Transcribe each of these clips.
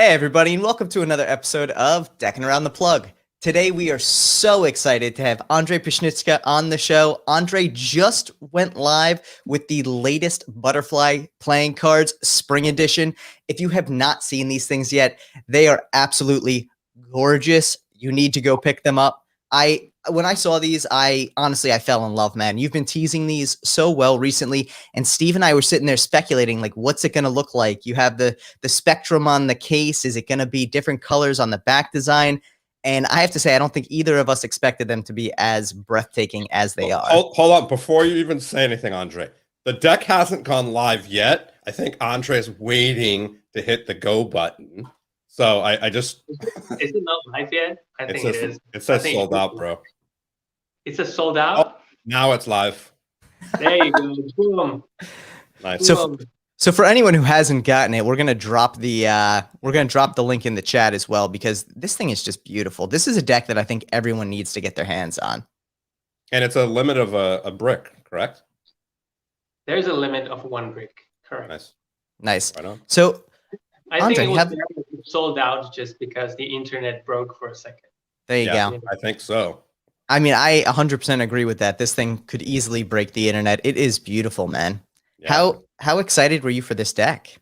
Hey everybody, and welcome to another episode of Deckin Around the Plug. Today we are so excited to have Ondřej Pšenička on the show. Ondřej just went live with the latest Butterfly playing cards, Spring Edition. If you have not seen these things yet, they are absolutely gorgeous. You need to go pick them up. When I saw these, I fell in love, man. You've been teasing these so well recently, and Steve and I were sitting there speculating, like, what's it going to look like? You have the spectrum on the case. Is it going to be different colors on the back design? And I have to say, I don't think either of us expected them to be as breathtaking as they are. Hold on. Before you even say anything, Ondřej, the deck hasn't gone live yet. I think Ondřej's waiting to hit the go button. So I just... Is it not live yet? I think it is. It says sold out, bro. It says sold out? Oh, now it's live. There you go. Boom. Nice. So for anyone who hasn't gotten it, we're gonna drop the link in the chat as well, because this thing is just beautiful. This is a deck that I think everyone needs to get their hands on. And it's a limit of a brick, correct? There's a limit of 1 brick, correct. Nice. Right on. So I think it was sold out just because the internet broke for a second. There you go. I think so. I mean, I 100% agree with that. This thing could easily break the internet. It is beautiful, man. Yeah. How excited were you for this deck?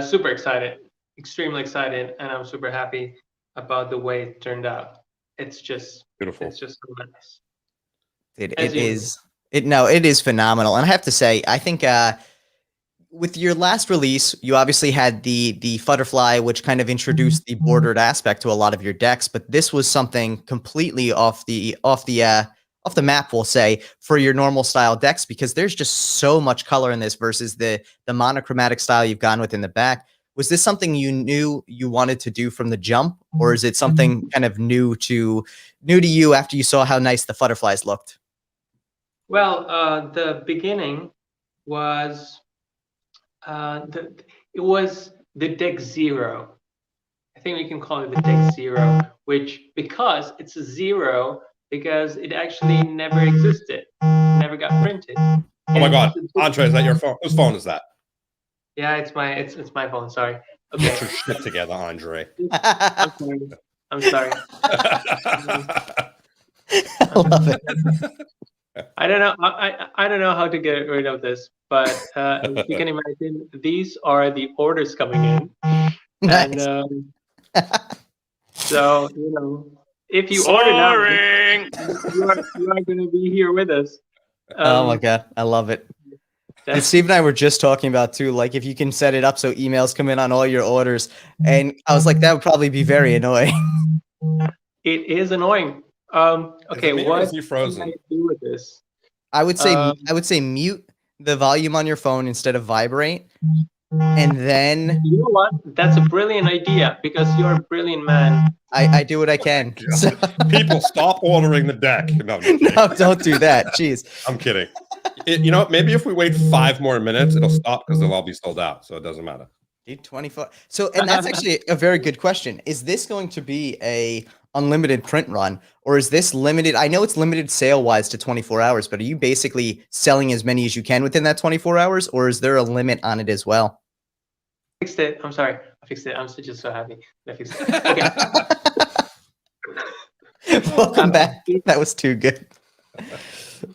Super excited, extremely excited, and I'm super happy about the way it turned out. It's just beautiful. It's just so nice. It is phenomenal, and I have to say, I think with your last release, you obviously had the Butterfly, which kind of introduced the bordered aspect to a lot of your decks, but this was something completely off the map, we'll say, for your normal style decks, because there's just so much color in this versus the monochromatic style you've gone with in the back. Was this something you knew you wanted to do from the jump, or is it something kind of new to you after you saw how nice the Butterflies looked? Well, the beginning was it was the deck 0. I think we can call it the deck 0, which, because it's a 0, because it actually never existed, never got printed. Oh my God, Ondřej, is that your phone? Whose phone is that? Yeah, it's my phone. Sorry. Okay. Get your shit together, Ondřej. I'm sorry. I love it. I don't know. I don't know how to get rid of this, but if you can imagine, these are the orders coming in, Nice. And so if you order now, you are going to be here with us. Oh my God, I love it. And Steve and I were just talking about too, like, if you can set it up so emails come in on all your orders, and I was like, that would probably be very annoying. It is annoying. Okay, what is he frozen? can I do with this? I would say mute the volume on your phone instead of vibrate, and then you know what? That's a brilliant idea, because you're a brilliant man. I do what I can. So, people, stop ordering the deck. No, don't do that. Jeez. I'm kidding. Maybe if we wait 5 more minutes, it'll stop because they'll all be sold out. So it doesn't matter. 24. So, and that's actually a very good question. Is this going to be a unlimited print run, or is this limited? I know it's limited sale wise to 24 hours, but are you basically selling as many as you can within that 24 hours, or is there a limit on it as well? I fixed it. I'm sorry. I fixed it. I'm just so happy. I fixed it. Okay. Welcome back. That was too good.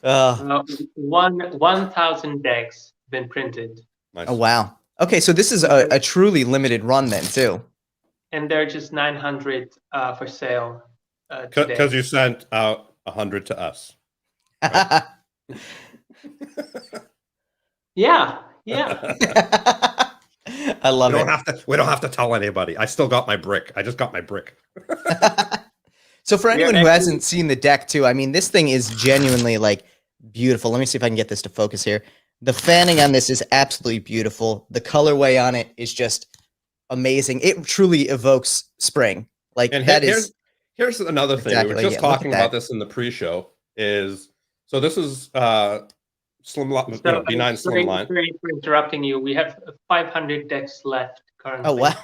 1,000 decks been printed. Nice. Oh wow. Okay, so this is a truly limited run then too. And there are just 900 for sale. Because you sent out 100 to us. Right? Yeah. I love it. We don't have to tell anybody. I still got my brick. I just got my brick. So for anyone who hasn't seen the deck too, I mean, this thing is genuinely like beautiful. Let me see if I can get this to focus here. The fanning on this is absolutely beautiful. The colorway on it is just amazing. It truly evokes spring. Like, and here's another thing. We were just talking about this in the pre-show. So this is B9 Slimline. Sorry for interrupting you. We have 500 decks left currently. Oh wow.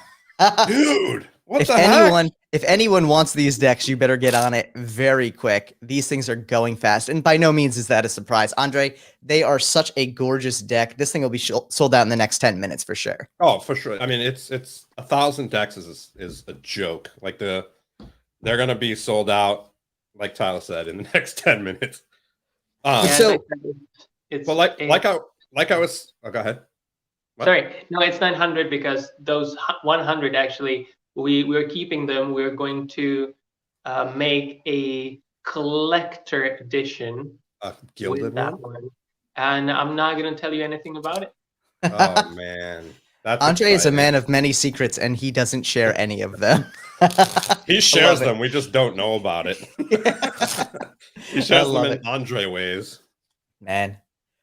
Dude, what the heck? If anyone wants these decks, you better get on it very quick. These things are going fast. And by no means is that a surprise. Andre, they are such a gorgeous deck. This thing will be sold out in the next 10 minutes for sure. Oh, for sure. I mean, it's 1,000 decks is a joke. Like they're gonna be sold out, like Tyler said, in the next 10 minutes. So, it's but like I was. Oh, go ahead. What? Sorry, no, it's 900 because those 100 actually we're keeping them. We're going to make a collector edition Gilded with that one? one, and I'm not going to tell you anything about it. Oh man, that's Andre is a exciting. man of many secrets, and he doesn't share any of them. He shares them. We just don't know about it. He shares them in Andre ways. Man.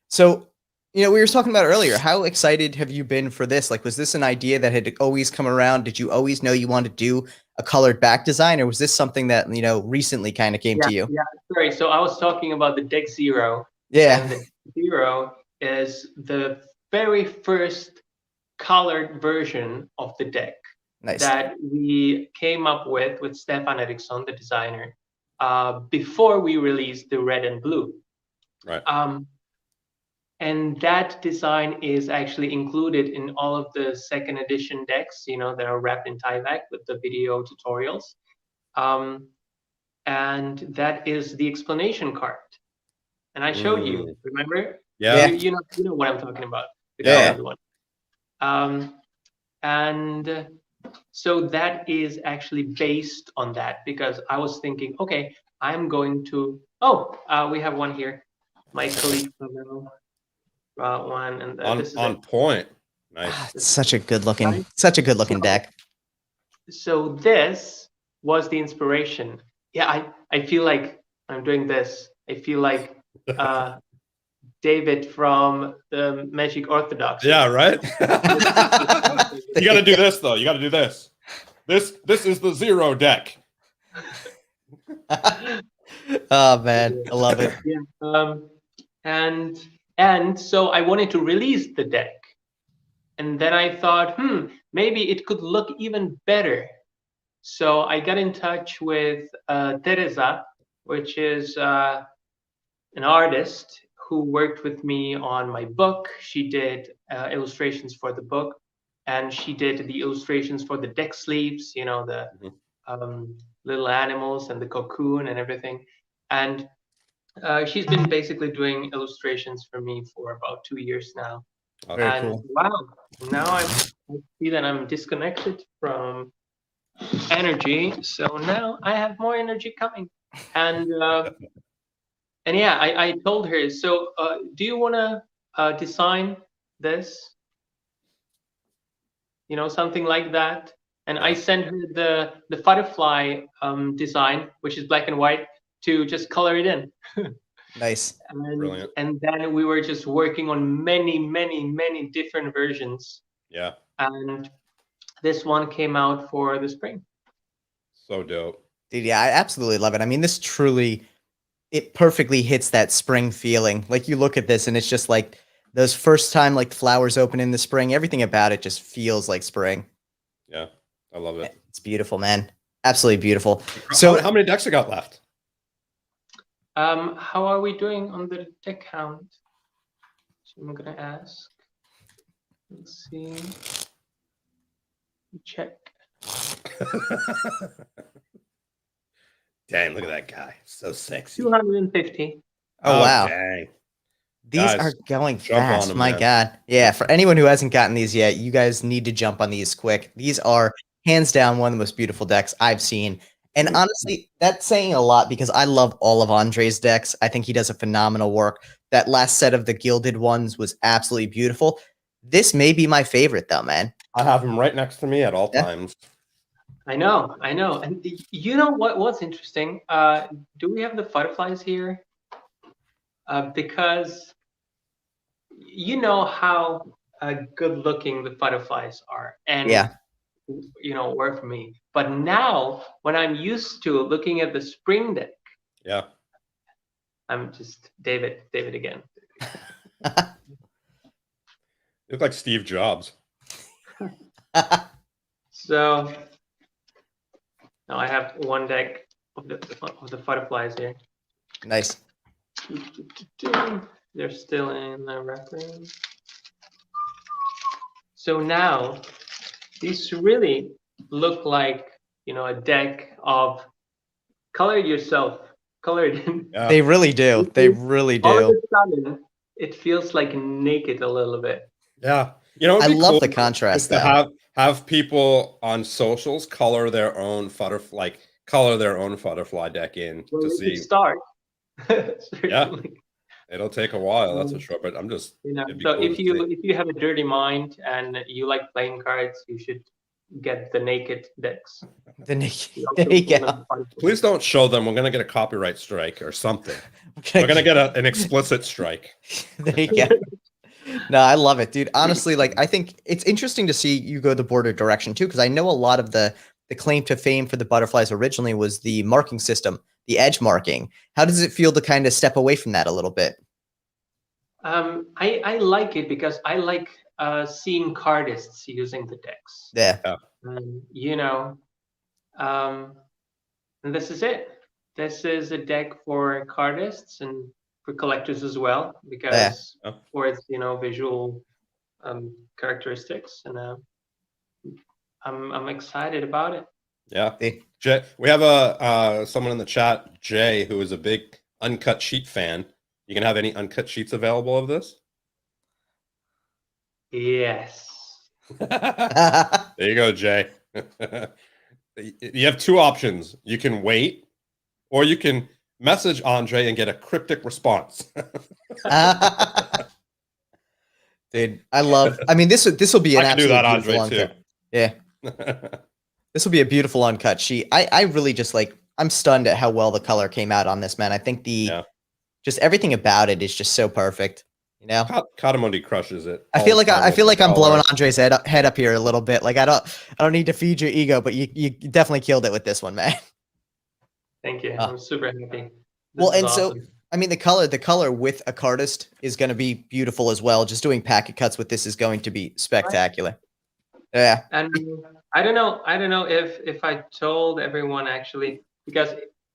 So, we were talking about earlier, how excited have you been for this? Like, was this an idea that had always come around? Did you always know you wanted to do a colored back design, or was this something that, recently kind of came to you? Yeah, sorry. So I was talking about the deck Zero. Yeah. And the Zero is the very first colored version of the deck. Nice. That we came up with Stefan Eriksson, the designer, before we released the red and blue. Right. And that design is actually included in all of the second edition decks, that are wrapped in Tyvek with the video tutorials. And that is the explanation card. And I showed you, remember? Yeah. You know what I'm talking about. The colored one. And so that is actually based on that, because I was thinking, okay, I'm going to. We have one here. My colleague brought one, and this is on point. Nice. It's such a good looking deck. So this was the inspiration. Yeah, I feel like I'm doing this. I feel like David from the Magic Orthodox. Yeah, right. You got to do this though. You got to do this. This is the Zero deck. Oh man, I love it. Yeah. And so I wanted to release the deck, and then I thought, maybe it could look even better. So I got in touch with Teresa, which is an artist who worked with me on my book. She did illustrations for the book, and she did the illustrations for the deck sleeves, the little animals and the cocoon and everything. And she's been basically doing illustrations for me for about 2 years now. Very cool. Wow, now I see that I'm disconnected from energy, so now I have more energy coming. And yeah, I told her, so do you want to design this, something like that? And I sent her the butterfly design, which is black and white, to just color it in. Nice. Brilliant. And then we were just working on many different versions. Yeah. And this one came out for the spring. So dope. Dude, yeah, I absolutely love it. I mean, this truly, it perfectly hits that spring feeling. Like, you look at this and it's just like those first time, like, flowers open in the spring. Everything about it just feels like spring. Yeah, I love it. It's beautiful, man. Absolutely beautiful. So how many decks you got left? How are we doing on the deck count? So I'm gonna ask. Let's see. Check. Dang, look at that guy. So sexy. 250. Oh, wow. Dang. These Guys, are going jump on fast. them, My man. God. Yeah, for anyone who hasn't gotten these yet, you guys need to jump on these quick. These are hands down one of the most beautiful decks I've seen. And honestly, that's saying a lot because I love all of Andre's decks. I think he does a phenomenal work. That last set of the gilded ones was absolutely beautiful. This may be my favorite though, man. I have him right next to me at all times. I know. And you know what's interesting? Do we have the butterflies here? Because you know how good looking the butterflies are. And Yeah. Work for me. But now, when I'm used to looking at the spring deck, Yeah. I'm just David again. You look like Steve Jobs. So Now I have one deck of the butterflies here. Nice. They're still in the wrapping. So now these really look like, you know, a deck of color it yourself. Colored. Yeah. They really do. They really All of do. a sudden, it feels like naked a little bit. Yeah. You know, I it'd be love cool the contrast, is to though. have people on socials color their own butterfly deck in Well, to we see. could start. Certainly. It'll take a while, that's for sure. But I'm just, You know, it'd be so cool if to you see. if you have a dirty mind and you like playing cards, you should get the naked decks. The You there also you want go. to find- Please don't show them. We're gonna get a copyright strike or something. Okay. We're gonna get an explicit strike. There you go. No, I love it, dude. Honestly, like I think it's interesting to see you go the border direction too, because I know a lot of the claim to fame for the butterflies originally was the marking system, the edge marking. How does it feel to kind of step away from that a little bit? I like it because I like seeing cardists using the decks. Yeah. You know, and this is it. This is a deck for cardists and for collectors as well, because Yeah. for its, you know, visual characteristics, and I'm excited about it. Yeah. They- Jay, we have someone in the chat, Jay, who is a big uncut sheet fan. You can have any uncut sheets available of this? Yes. There you go, Jay. You have two options. You can wait, or you can message Ondřej and get a cryptic response. Dude, I mean, this will be an I can do absolute that, beautiful Ondřej, too. uncut. Yeah. This will be a beautiful uncut sheet. I really just like, I'm stunned at how well the color came out on this, man. I think just everything about it is just so perfect. You know, Cartamundi crushes it. I feel like I'm blowing Ondřej's head up here a little bit. Like I don't need to feed your ego, but you definitely killed it with this one, man. Thank you. I'm super happy. Well, and so I mean, the color with a cardist is going to be beautiful as well. Just doing packet cuts with this is going to be spectacular. Yeah. And I don't know if I told everyone actually, because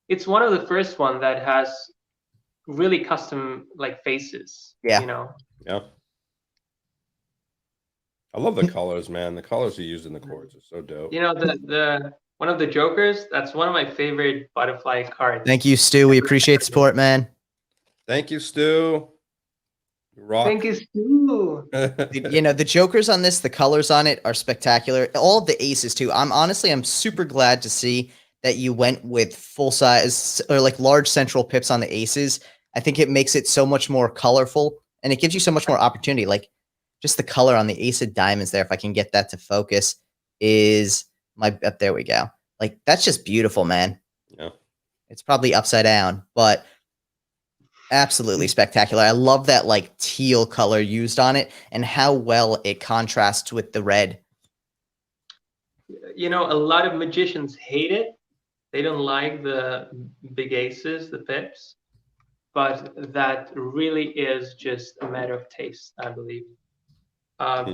it's one of the first one that has really custom like faces. Yeah. You know. Yeah. I love the colors, man. The colors you used in the chords are so dope. You know, the one of the Jokers, that's one of my favorite butterfly cards. Thank you, Stu. We appreciate the support, man. Thank you, Stu. You rock. Thank you, Stu. You know, the Jokers on this, the colors on it are spectacular. All of the aces too. I'm super glad to see that you went with full size or like large central pips on the aces. I think it makes it so much more colorful and it gives you so much more opportunity. Like just the color on the ace of diamonds there, if I can get that to focus, is there we go. Like that's just beautiful, man. Yeah. It's probably upside down, but absolutely spectacular. I love that like teal color used on it and how well it contrasts with the red. You know, a lot of magicians hate it. They don't like the big aces, the pips, but that really is just a matter of taste, I believe.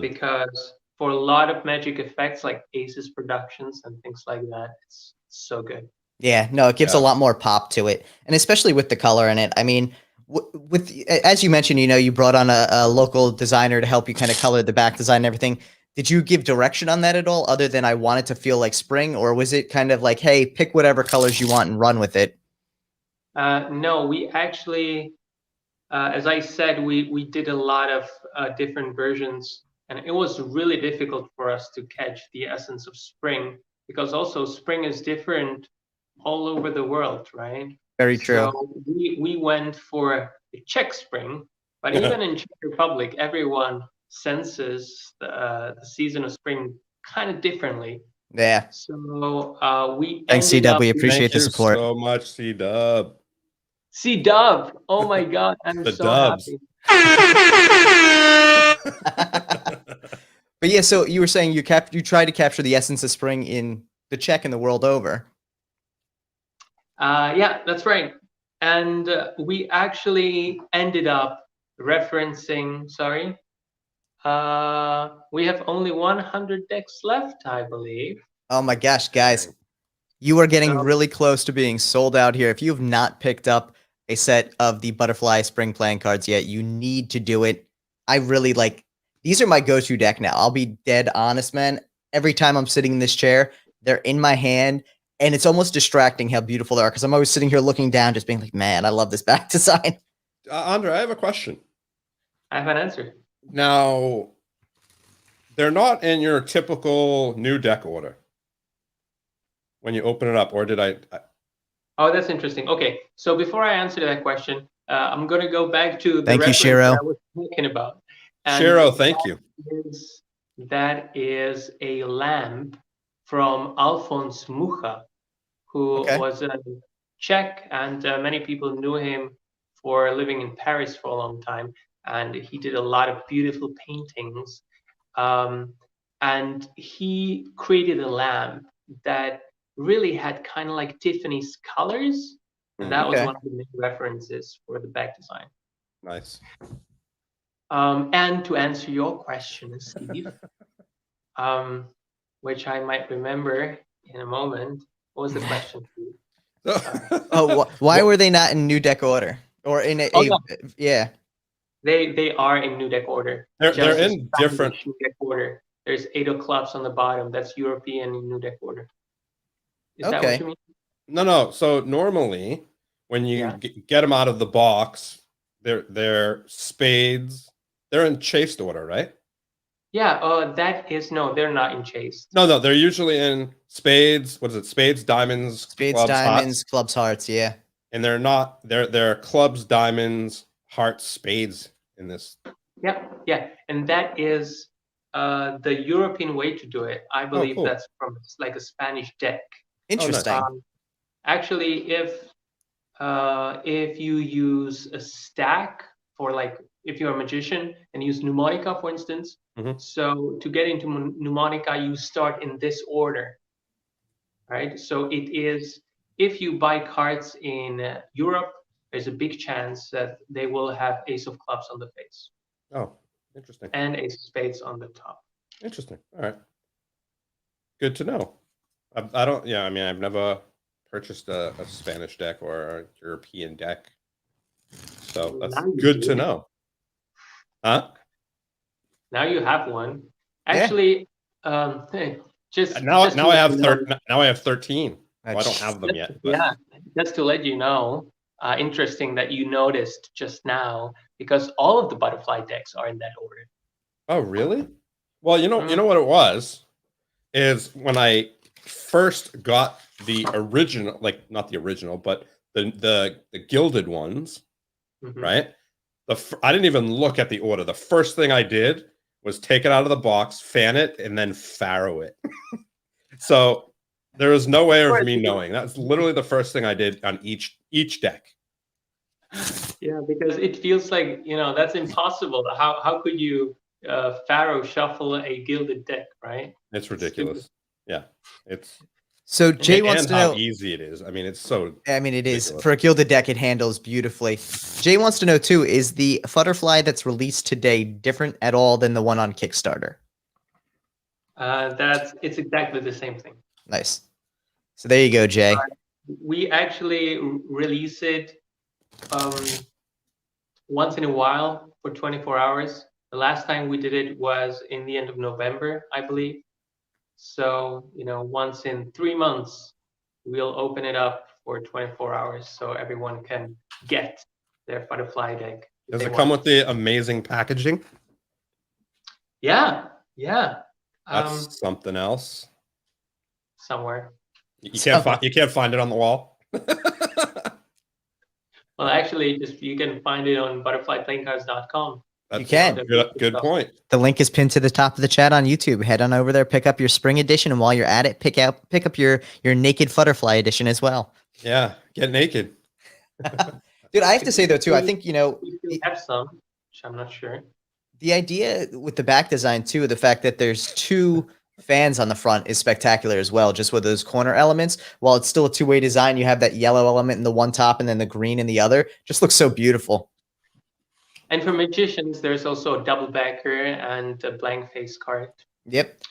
Because for a lot of magic effects like aces productions and things like that, it's so good. Yeah, no, it gives a lot more pop to it, and especially with the color in it. I mean, with as you mentioned, you know, you brought on a local designer to help you kind of color the back design and everything. Did you give direction on that at all, other than I want it to feel like spring, or was it kind of like, hey, pick whatever colors you want and run with it? No, we actually, as I said, we did a lot of different versions, and it was really difficult for us to catch the essence of spring, because also spring is different all over the world, right? Very true. So we went for the Czech spring, but even in Czech Republic, everyone senses the season of spring kind of differently. Yeah. So we thanks, C-Dub. We appreciate the support. So much, C-Dub. C-Dub. Oh my God, I'm The so dubs. happy. But yeah, so you were saying you tried to capture the essence of spring in the Czech and the world over. Yeah, that's right. And we actually ended up referencing, sorry, we have only 100 decks left, I believe. Oh my gosh, guys. You are getting So- really close to being sold out here. If you have not picked up a set of the Butterfly Spring playing cards yet, you need to do it. I really like, these are my go-to deck now. I'll be dead honest, man. Every time I'm sitting in this chair, they're in my hand, and it's almost distracting how beautiful they are because I'm always sitting here looking down, just being like, man, I love this back design. Andre, I have a question. I have an answer. Now, they're not in your typical new deck order when you open it up, or did I Oh, that's interesting. Okay, so before I answer that question, I'm going to go back to the Thank you, reference Shiro. that I was talking about. And Shiro, thank you. that is a lamp from Alphonse Mucha, who Okay. was a Czech, and many people knew him for living in Paris for a long time. And he did a lot of beautiful paintings. And he created a lamp that really had kind of like Tiffany's colors. And that was Okay. one of the main references for the back design. Nice. And to answer your question, Steve, which I might remember in a moment. What was the question, Steve? Oh, why were they not in new deck order or in a Oh, no. yeah? They are in new deck order. They're Just as in different. Spanish new deck order. There's 8 of clubs on the bottom. That's European new deck order. Is that Okay. what you mean? No. So normally, when you Yeah. get them out of the box, they're spades. They're in chased order, right? Yeah. That is no. They're not in chase. No. They're usually in spades. What is it? Spades, diamonds, Spades, clubs, diamonds, hearts. clubs, hearts. Yeah. And they're not. They're clubs, diamonds, hearts, spades in this. Yeah. And that is the European way to do it. I believe cool. that's from like a Spanish deck. Interesting. Actually, if you use a stack for like if you're a magician and use mnemonica, for instance, so to get into mnemonica, you start in this order, right? So it is, if you buy cards in Europe, there's a big chance that they will have ace of clubs on the face. Oh, interesting. And ace of spades on the top. Interesting. All right. Good to know. I don't. Yeah. I mean, I've never purchased a Spanish deck or a European deck, so that's good to know. Huh? Now you have one. Actually, just now I have now I have 13. Well, I don't have them yet. But. Yeah, just to let you know, interesting that you noticed just now, because all of the butterfly decks are in that order. Oh, really? Well, you know what it was is when I first got the original, like not the original, but the gilded ones, right? I didn't even look at the order. The first thing I did was take it out of the box, fan it, and then farrow it. So there was no way of me knowing. That's literally the first thing I did on each deck. Yeah, because it feels like, that's impossible. How could you farrow shuffle a gilded deck, right? It's ridiculous. Yeah, it's. So Jay wants to know how easy it is. I mean, it's so. I mean, it ridiculous. is for a gilded deck. It handles beautifully. Jay wants to know too: is the Butterfly that's released today different at all than the one on Kickstarter? It's exactly the same thing. Nice. So there you go, Jay. We actually release it once in a while for 24 hours. The last time we did it was in the end of November, I believe. So, once in 3 months, we'll open it up for 24 hours so everyone can get their butterfly deck. Does it come with the amazing packaging? Yeah. That's something else. Somewhere. You can't find it on the wall. Well, actually, you can find it on butterflyplayingcards.com. You can. Good point. The link is pinned to the top of the chat on YouTube. Head on over there, pick up your spring edition, and while you're at it, pick up your naked butterfly edition as well. Yeah, get naked. Dude, I have to say though too, I think we have some, which I'm not sure. The idea with the back design too, the fact that there's 2 fans on the front is spectacular as well, just with those corner elements. While it's still a 2-way design, you have that yellow element in the one top and then the green in the other. Just looks so beautiful. And for magicians, there's also a double backer and a blank face card. Yep.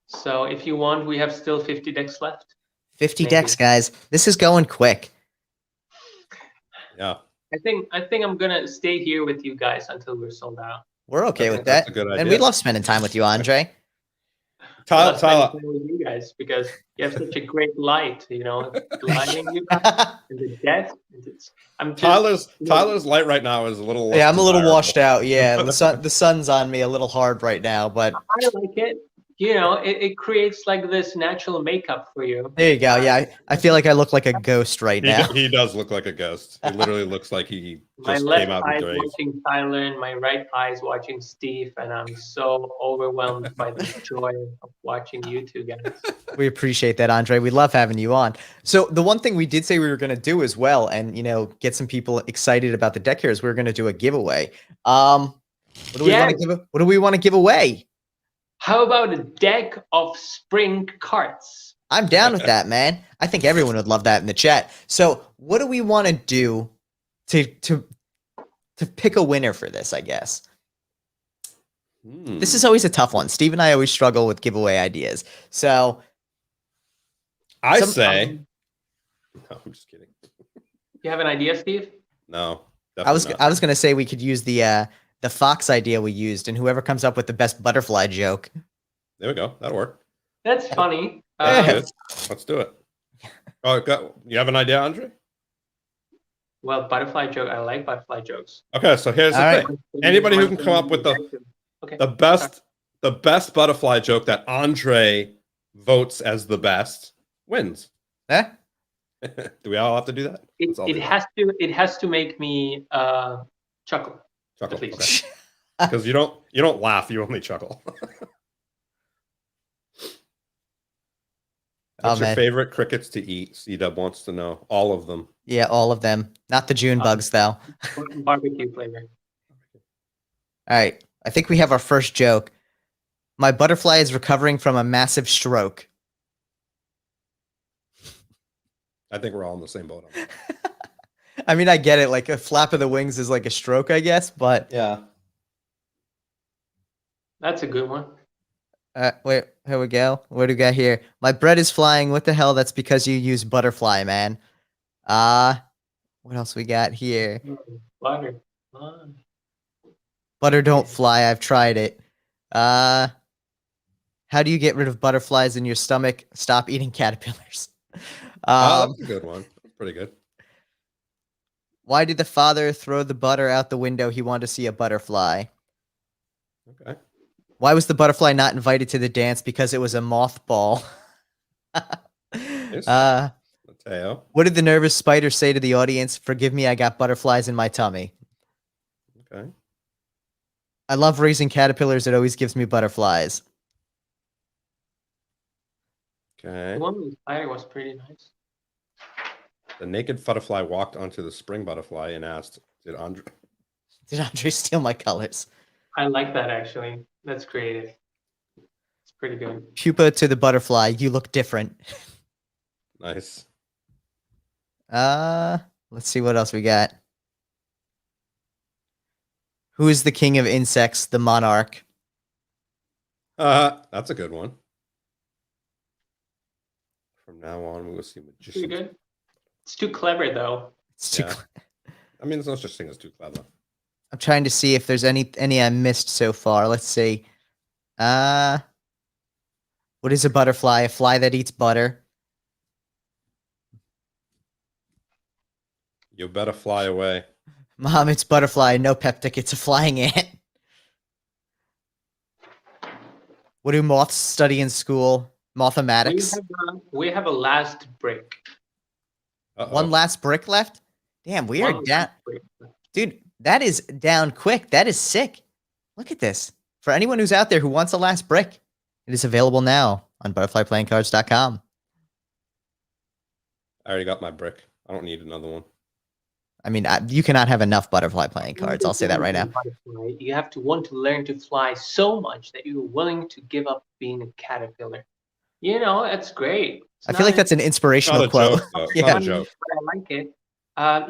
So if you want, we have still 50 decks left. 50 Maybe. decks, guys. This is going quick. Yeah. I think I'm gonna stay here with you guys until we're sold out. We're okay I with think that's that. a good And idea. we love spending time with you, Andre. I love spending Tyler, time with you guys because you have such a great light, lighting you and the desk. I'm just Tyler's light right now is a little. Yeah, I'm a little desirable. washed out. Yeah, the sun's on me a little hard right now, but I like it. It creates like this natural makeup for you. there you go. Yeah, I feel like I look like a ghost right now. He does look like a ghost. He literally looks like he My just left came out of eye the is grave. watching Tyler, and my right eye is watching Steve, and I'm so overwhelmed by the joy of watching you two guys. We appreciate that, Andre. We love having you on. So the one thing we did say we were going to do as well, and get some people excited about the deck here, is we were going to do a giveaway. What do we want to give? What do we want to give away? How about a deck of spring cards? I'm down with that, man. I think everyone would love that in the chat. So what do we want to do to pick a winner for this, I guess? This is always a tough one. Steve and I always struggle with giveaway ideas. So I say. No, I'm just kidding. You have an idea, Steve? No. I was going to say we could use the Fox idea we used, and whoever comes up with the best butterfly joke. There we go. That'll work. That's funny. Let's do it. Oh, you have an idea, Andre? Well, butterfly joke. I like butterfly jokes. Okay, so here's the thing. Anybody who can come up with the best butterfly joke that Andre votes as the best wins. Eh? Do we all have to do that? It has to make me chuckle. Chuckle. At least. Because you don't laugh, you only chuckle. What's your favorite crickets to eat? C-Dub wants to know. All of them. Yeah, all of them. Not the June bugs, though. Barbecue flavor. All right. I think we have our first joke. My butterfly is recovering from a massive stroke. I think we're all in the same boat on that. I mean, I get it. Like a flap of the wings is like a stroke, I guess, but yeah. That's a good one. Wait, here we go. What do we got here? My bread is flying. What the hell? That's because you use butterfly, man. What else we got here? Butter. Butter don't fly. I've tried it. How do you get rid of butterflies in your stomach? Stop eating caterpillars. That's a good one. That's pretty good. Why did the father throw the butter out the window? He wanted to see a butterfly. Okay. Why was the butterfly not invited to the dance? Because it was a mothball. Mateo. What did the nervous spider say to the audience? Forgive me, I got butterflies in my tummy. Okay. I love raising caterpillars. It always gives me butterflies. Okay. The one with the spider was pretty nice. The naked butterfly walked onto the spring butterfly and asked, Did Andre steal my colors? I like that, actually. That's creative. It's pretty good. Pupa to the butterfly. You look different. Nice. Let's see what else we got. Who is the king of insects? The monarch. That's a good one. From now on, we will see magicians. Pretty good. It's too clever, though. It's too. Yeah. I mean, there's no such thing as too clever. I'm trying to see if there's any I missed so far. Let's see. What is a butterfly? A fly that eats butter. You better fly away. Mom, it's butterfly. No peptic. It's a flying ant. What do moths study in school? Mathematics. We have a last break. One last brick left? Damn, we are down. Dude, that is down quick. That is sick. Look at this. For anyone who's out there who wants a last brick, it is available now on butterflyplayingcards.com. I already got my brick. I don't need another one. I mean, you cannot have enough butterfly playing cards. I'll say that right now. You have to want to learn to fly so much that you're willing to give up being a caterpillar. That's great. I feel like that's an inspirational quote. Joke, yeah. not a joke. I like it.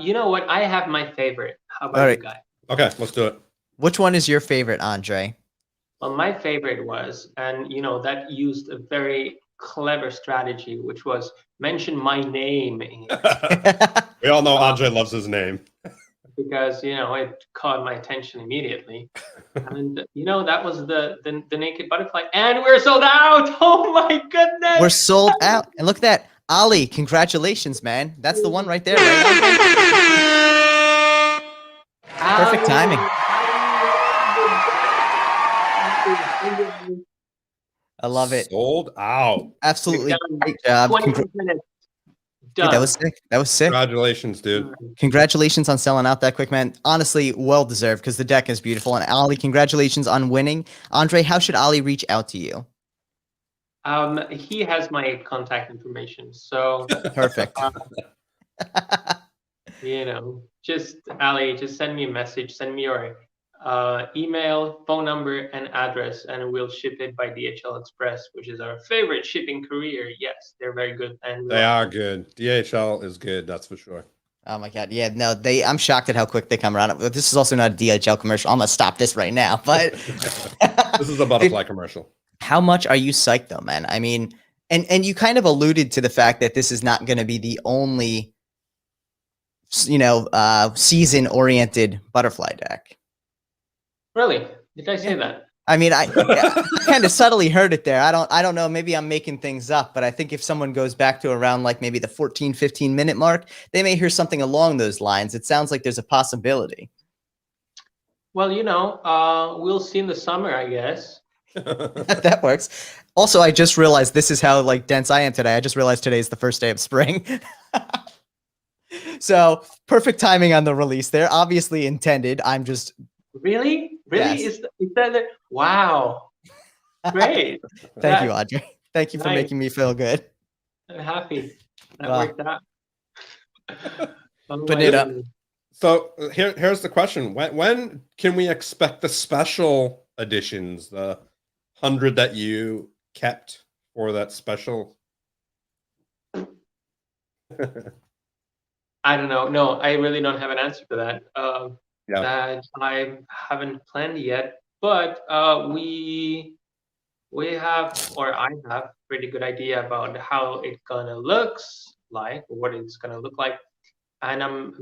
You know what? I have my favorite. How about you guys? Okay, let's do it. Which one is your favorite, Andre? Well, my favorite was, and that used a very clever strategy, which was mention my name in We all know Ondřej loves his name. because it caught my attention immediately. And that was the naked butterfly, and we're sold out. Oh my goodness, We're sold out. And look at that. Ali, congratulations, man. That's the one right there, right? Perfect timing. I love it. Sold out. Absolutely. Great job. 20 minutes. Dude, Done. that was sick. That was sick. Congratulations, dude. Congratulations on selling out that quick, man. Honestly, well deserved because the deck is beautiful. And Ali, congratulations on winning. Ondřej, how should Ali reach out to you? He has my contact information, so Perfect. just Ali, just send me a message, send me your email, phone number, and address, and we'll ship it by DHL Express, which is our favorite shipping courier. Yes, they're very good, and They are good. DHL is good, that's for sure. Oh my God. Yeah, no, I'm shocked at how quick they come around. This is also not a DHL commercial. I'm going to stop this right now, but This is a butterfly commercial. How much are you psyched though, man? I mean, and you kind of alluded to the fact that this is not going to be the only, season-oriented butterfly deck. Really? Did I say that? I mean, I kind of subtly heard it there. I don't know. Maybe I'm making things up, but I think if someone goes back to around like maybe the 14, 15 minute mark, they may hear something along those lines. It sounds like there's a possibility. Well, we'll see in the summer, I guess. That works. Also, I just realized this is how like dense I am today. I just realized today is the first day of spring. So perfect timing on the release there. Obviously intended. I'm just really Yes. is that the... Wow, great. Thank you, Ondřej. Thank you for Nice. making me feel good. I'm happy that Wow. worked out. Oh Putting my it up. goodness. So here's the question. When can we expect the special editions, the 100 that you kept for that special? I don't know. No, I really don't have an answer for that. Yeah. That I haven't planned yet, but we have, or I have, pretty good idea about how it gonna looks like, what it's gonna look like, and I'm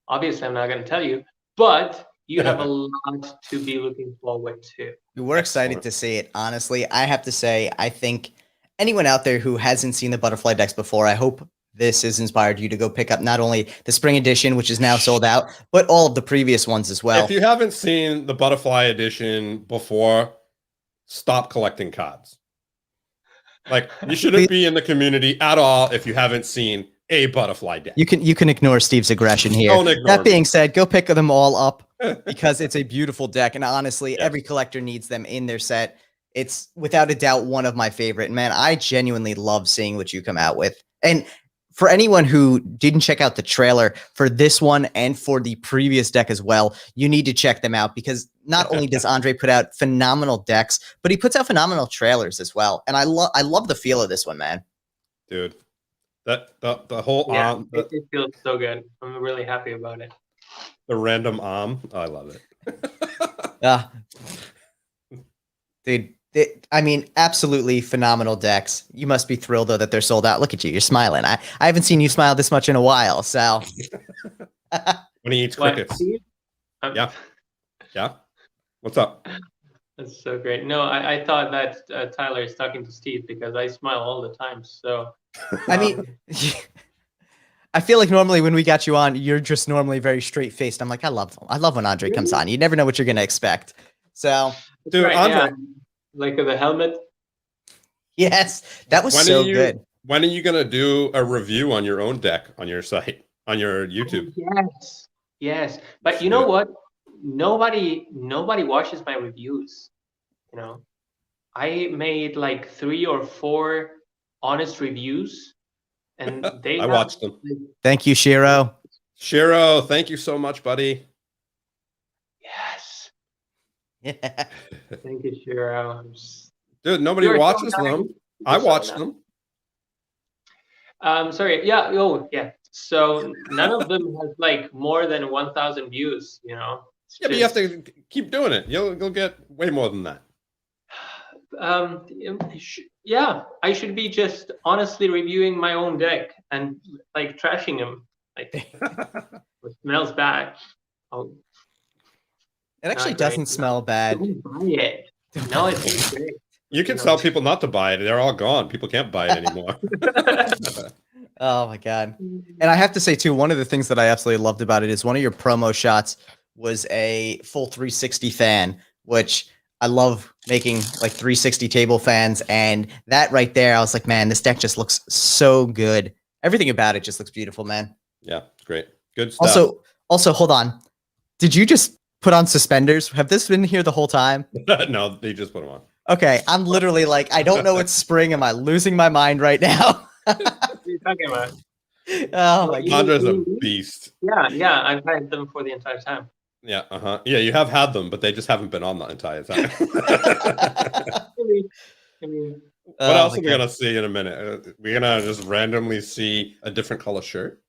not gonna tell you, but you have a lot to be looking forward to. We're excited to see it. Honestly, I have to say, I think anyone out there who hasn't seen the butterfly decks before, I hope this has inspired you to go pick up not only the spring edition, which is now sold out, but all of the previous ones as well. If you haven't seen the butterfly edition before, stop collecting cards. Like, you shouldn't be in the community at all if you haven't seen a butterfly deck. You can ignore Steve's aggression here. Don't ignore That being me. said, go pick them all up because it's a beautiful deck, and honestly, every collector needs them in their set. It's without a doubt one of my favorite. Man, I genuinely love seeing what you come out with. And for anyone who didn't check out the trailer for this one and for the previous deck as well, you need to check them out because not only does Ondřej put out phenomenal decks, but he puts out phenomenal trailers as well. And I love the feel of this one, man. Dude, the whole arm, it feels so good. I'm really happy about it. the random arm. Oh, I love it. Dude, I mean, absolutely phenomenal decks. You must be thrilled though that they're sold out. Look at you, you're smiling. I haven't seen you smile this much in a while. So When he eats What, crickets. Steve? Yeah. Yeah. What's up? That's so great. No, I thought that Tyler is talking to Steve because I smile all the time. So I mean, I feel like normally when we got you on, you're just normally very straight faced. I'm like, I love when Ondřej comes on. You never know what you're gonna expect. So Dude, right, Ondřej, yeah. Like the helmet. yes, that was so good. When are you gonna do a review on your own deck on your site, on your YouTube? Yes. But you know what? Nobody watches my reviews. You know, I made like 3 or 4 honest reviews, and they I watched them. Thank you, Shiro. Shiro, thank you so much, buddy. Yes. Yeah. Thank you, Shiro. Dude, nobody You're so watches nice. them. You're I so watched nice. them. Sorry. Yeah. Oh, yeah. So none of them has like more than 1,000 views. You know. It's Yeah, but you have just- to keep doing it. You'll get way more than that. Yeah, I should be just honestly reviewing my own deck and like trashing him. Like it smells bad. Oh, It actually not great. doesn't smell bad. Don't buy it. No, it tastes great. You can tell people not to buy it. They're all gone. People can't buy it anymore. Oh my god. And I have to say too, one of the things that I absolutely loved about it is one of your promo shots was a full 360 fan, which I love making like 360 table fans. And that right there, I was like, man, this deck just looks so good. Everything about it just looks beautiful, man. Yeah, it's great. Good stuff. Also, hold on. Did you just put on suspenders? Have this been here the whole time? No, they just put them on. Okay, I'm literally like, I don't know it's spring. Am I losing my mind right now? What are you talking about? Oh my god. Andre's a beast. Yeah, I've had them for the entire time. Yeah, yeah, you have had them, but they just haven't been on the entire time. I mean, What else are we gonna see in a minute? We're gonna just randomly see a different color shirt.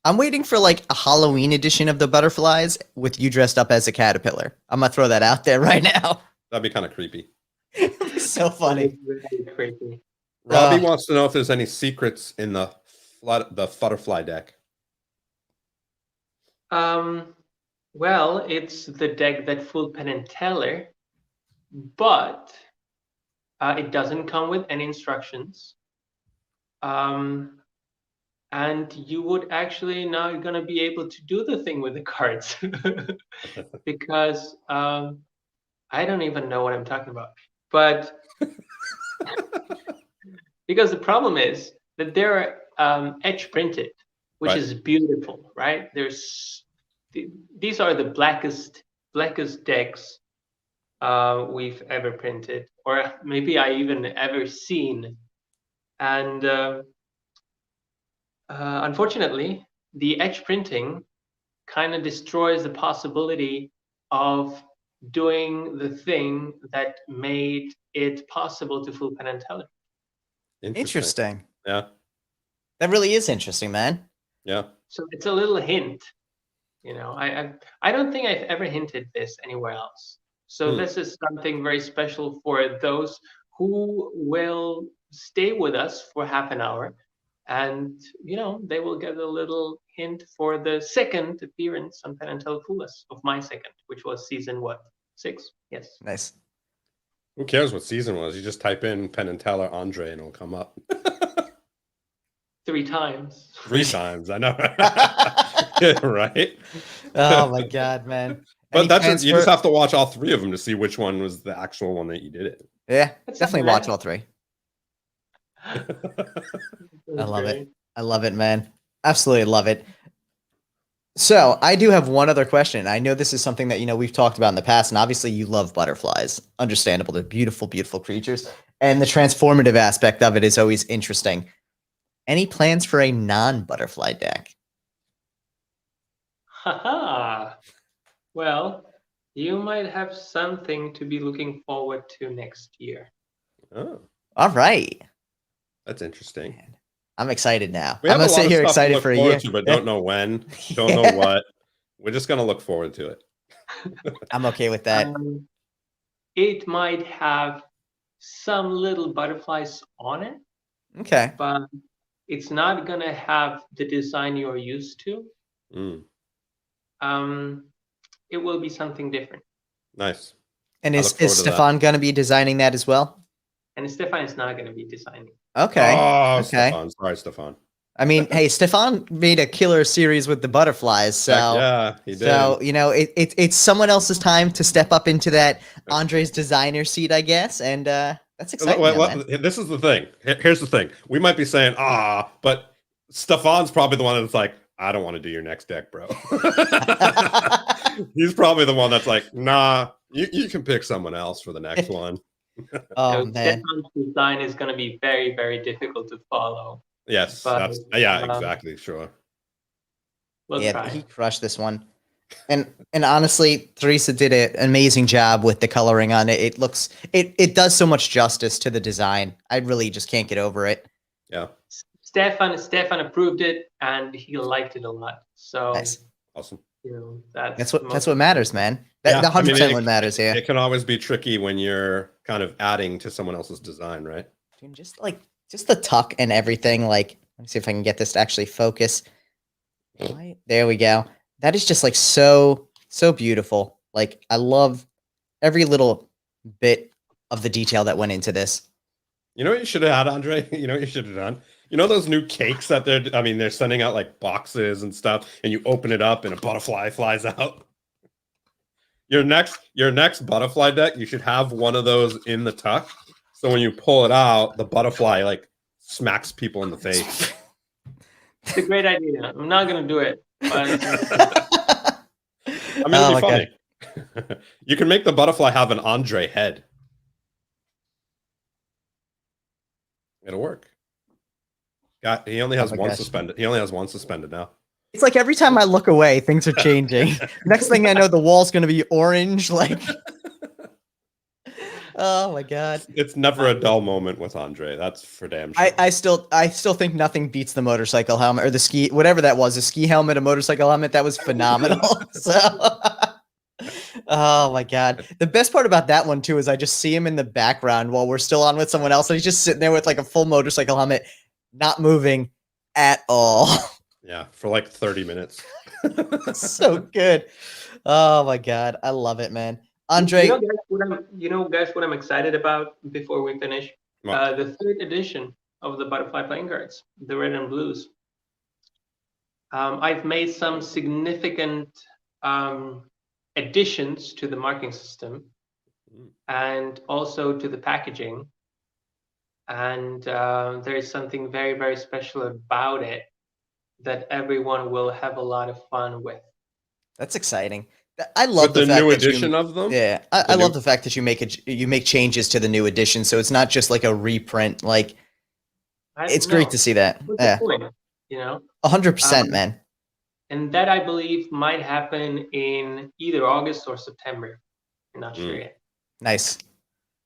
I'm waiting for like a Halloween edition of the butterflies with you dressed up as a caterpillar. I'm gonna throw that out there right now. That'd be kind of creepy. It'd be so funny. Really creepy. Robbie wants to know if there's any secrets in the butterfly deck. Well, it's the deck that fooled Penn and Teller, but it doesn't come with any instructions. And you would actually now going to be able to do the thing with the cards because I don't even know what I'm talking about. But because the problem is that they're edge printed, which is beautiful, right? These are the blackest decks we've ever printed, or maybe I even ever seen. And unfortunately, the edge printing kind of destroys the possibility of doing the thing that made it possible to fool Penn and Teller. Interesting. Yeah. That really is interesting, man. Yeah. So it's a little hint. You know, I don't think I've ever hinted this anywhere else. So this is something very special for those who will stay with us for half an hour. And, you know, they will get a little hint for the second appearance on Penn and Teller Fool Us of my second, which was season 6? Yes. Nice. Who cares what season it was? You just type in Penn and Teller Ondřej and it'll come up. 3 times. 3 times, I know. Right? Oh my god, man. But you just have to watch all 3 of them to see which one was the actual one that you did it. Yeah, definitely watch all 3. I love it. I love it, man. Absolutely love it. So I do have one other question. I know this is something that, you know, we've talked about in the past, and obviously you love butterflies. Understandable. They're beautiful, beautiful creatures. And the transformative aspect of it is always interesting. Any plans for a non-butterfly deck? Haha. Well, you might have something to be looking forward to next year. Oh. All right. That's interesting. Man, I'm excited now. I'm going to sit here excited for a year. But don't know when, don't know what. We're just going to look forward to it. I'm okay with that. It might have some little butterflies on it. Okay. But it's not going to have the design you're used to. It will be something different. Nice. And is Stefan going to be designing that as well? And Stefan is not going to be designing. Okay. Oh, okay. Stefan. Sorry, Stefan. I mean, hey, Stefan made a killer series with the butterflies, so yeah, he did. So you know, it's someone else's time to step up into that Ondřej's designer seat, I guess, and that's exciting. This is the thing. Here's the thing. We might be saying but Stefan's probably the one that's like, I don't want to do your next deck, bro. He's probably the one that's like, nah, you can pick someone else for the next one. Oh man, Stefan's design is going to be very, very difficult to follow. Yes, but, exactly, sure. He crushed this one, and honestly, Teresa did an amazing job with the coloring on it. It does so much justice to the design. I really just can't get over it. Yeah, Stefan approved it, and he liked it a lot. So nice. Awesome. That's what matters, man. That Yeah, 100% what matters here. It can always be tricky when you're kind of adding to someone else's design, right? Dude, just the tuck and everything. Like, let me see if I can get this to actually focus. Right, there we go. That is just like so beautiful. Like, I love every little bit of the detail that went into this. You know what you should have had, Andre? You know what you should have done? You know those new cakes that they're sending out like boxes and stuff, and you open it up and a butterfly flies out. Your next butterfly deck, you should have one of those in the tuck. So when you pull it out, the butterfly like smacks people in the face. It's a great idea. I'm not gonna do it. But I mean, it'd be funny. You can make the butterfly have an Andre head. It'll work. He only has one suspended. He only has one suspended now. It's like every time I look away, things are changing. Next thing I know, the wall's going to be orange. Like, oh my god! It's never a dull moment with Andre. That's for damn sure. I still think nothing beats the motorcycle helmet or the ski, whatever that was, a ski helmet, a motorcycle helmet. That was phenomenal. So, oh my god! The best part about that one too is I just see him in the background while we're still on with someone else, and he's just sitting there with like a full motorcycle helmet, not moving at all. Yeah, for like 30 minutes. So good. Oh my god, I love it, man. Andre, guys, what I'm excited about before we finish? The 3rd edition of the Butterfly playing cards, the red and blues. I've made some significant additions to the marking system and also to the packaging. And there's something very, very special about it that everyone will have a lot of fun with. That's exciting. I love the new edition of them. Yeah, I love the fact that you make changes to the new edition, so it's not just like a reprint. Like, it's great to see that. Yeah, 100%, man. And that I believe might happen in either August or September. I'm not sure yet. Nice.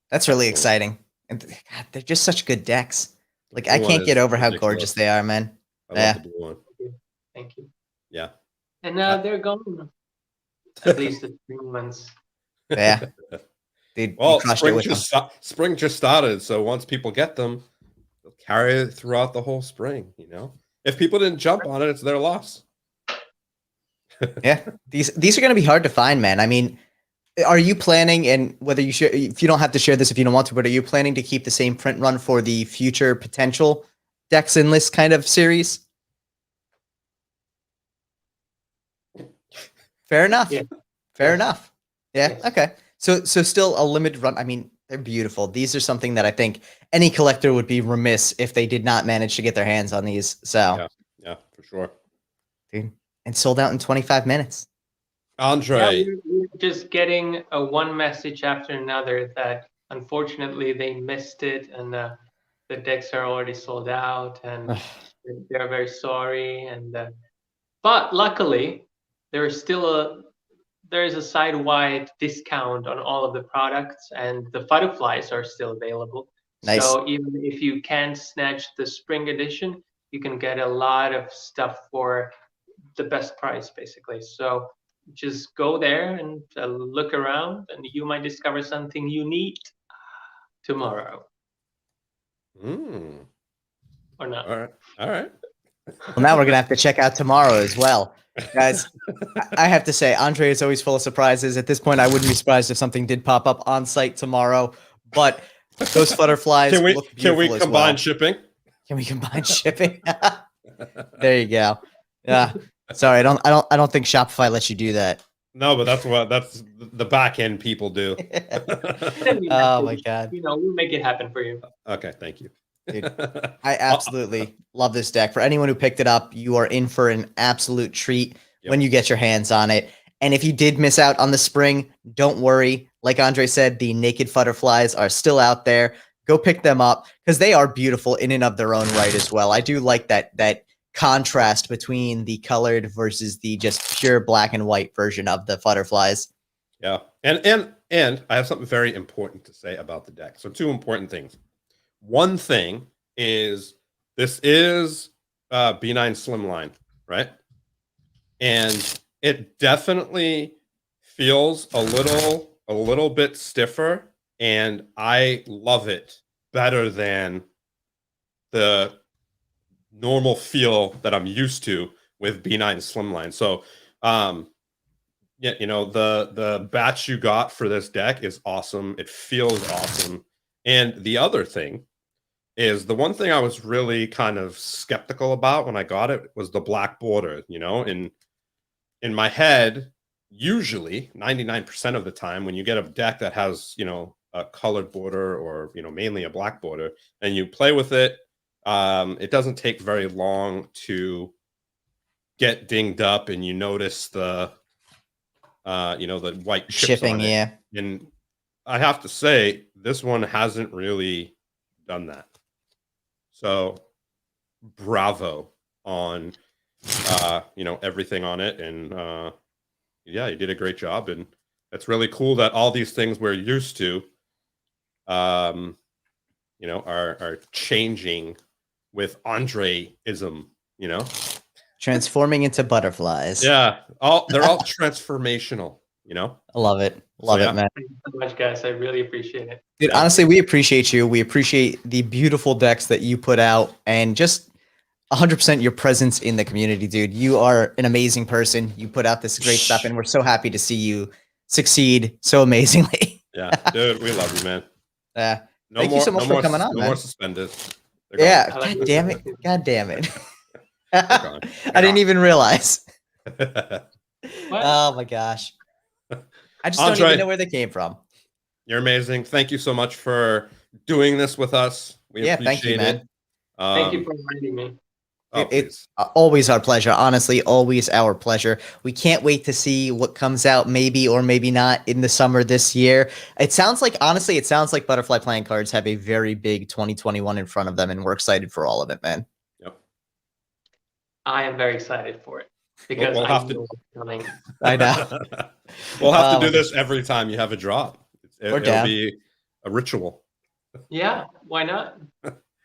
That's really exciting. And God, they're just such good decks. Like, I can't get over how gorgeous they are, man. I love the blue one. Thank you. Yeah. And they're gone. At least the 3 months. Yeah. Dude, well, spring just started, so once people get them, they'll carry it throughout the whole spring. You know, if people didn't jump on it, it's their loss. Yeah, these are going to be hard to find, man. I mean, are you planning, and whether you share, if you don't have to share this if you don't want to, but are you planning to keep the same print run for the future potential decks in list kind of series? Fair enough. Yeah. Fair enough. Yeah. Yes. Okay. So still a limited run. I mean, they're beautiful. These are something that I think any collector would be remiss if they did not manage to get their hands on these. So yeah, for sure. Dude, and sold out in 25 minutes. Andre, we're just getting one message after another that unfortunately they missed it, and the decks are already sold out, and they're very sorry. And but luckily, there is a side-wide discount on all of the products, and the butterflies are still available. Nice. So even if you can't snatch the spring edition, you can get a lot of stuff for the best price, basically. So just go there and look around, and you might discover something you need tomorrow. Or not. All right. Well, now we're gonna have to check out tomorrow as well, guys. I have to say, Andre is always full of surprises. At this point, I wouldn't be surprised if something did pop up on site tomorrow. But those butterflies can we combine shipping? Can we combine shipping? There you go. Yeah. Sorry, I don't think Shopify lets you do that. No, but that's the back end people do. Oh my god. We'll make it happen for you. Okay, thank you. Dude, I absolutely love this deck. For anyone who picked it up, you are in for an absolute treat when you get your hands on it. And if you did miss out on the spring, don't worry. Like Andre said, the naked butterflies are still out there. Go pick them up because they are beautiful in and of their own right as well. I do like that contrast between the colored versus the just pure black and white version of the butterflies. Yeah. And I have something very important to say about the deck. So 2 important things. One thing is this is B9 slimline, right? And It definitely feels a little bit stiffer, and I love it better than the normal feel that I'm used to with B9 Slimline. So, yeah, the batch you got for this deck is awesome. It feels awesome. And the other thing is, the one thing I was really kind of skeptical about when I got it was the black border. In my head, usually 99% of the time, when you get a deck that has, a colored border or, mainly a black border, and you play with it, it doesn't take very long to get dinged up, and you notice the white chips Shipping, on it. yeah. And I have to say, this one hasn't really done that. So bravo on everything on it. And yeah, you did a great job. And it's really cool that all these things we're used to are changing with Ondrej-ism, Transforming into butterflies. Yeah, they're all transformational, I love it. Love So, it, yeah. man. Thank you so much, guys. I really appreciate it. Dude, Yeah. honestly, we appreciate you. We appreciate the beautiful decks that you put out and just 100% your presence in the community, dude. You are an amazing person. You put out this great stuff, and we're so happy to see you succeed so amazingly. Yeah, dude, we love you, man. Yeah. No Thank you more, so much no for more, coming on, no man. more suspended. They're gone. Yeah. I like God it. damn it. God damn it. They're gone. I didn't even realize. What? Oh my gosh. I just don't Ondrej. even know where they came from. You're amazing. Thank you so much for doing this with us. We Yeah, appreciate thank you, it. man. Thank you for reminding me. Oh, It's please. always our pleasure. Honestly, always our pleasure. We can't wait to see what comes out, maybe or maybe not, in the summer this year. It sounds like Butterfly Playing Cards have a very big 2021 in front of them, and we're excited for all of it, man. Yep. I am very excited for it because We'll I have to- know what's coming. I know. We'll have Oh, to do my this every time you have a drop. We're It'll down. be a ritual. Yeah, why not?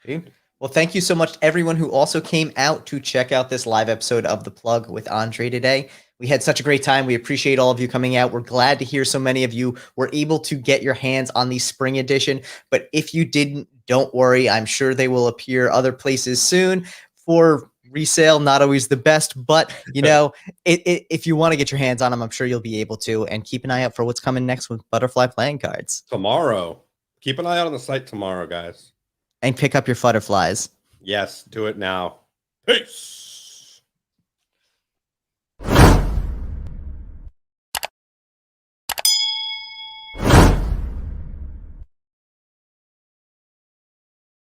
Dude. Well, thank you so much to everyone who also came out to check out this live episode of The Plug with Ondrej today. We had such a great time. We appreciate all of you coming out. We're glad to hear so many of you were able to get your hands on the spring edition. But if you didn't, don't worry. I'm sure they will appear other places soon for resale. Not always the best, but if you want to get your hands on them, I'm sure you'll be able to. And keep an eye out for what's coming next with Butterfly Playing Cards. Tomorrow. Keep an eye out on the site tomorrow, guys. And pick up your Futterflies. Yes, do it now. Peace.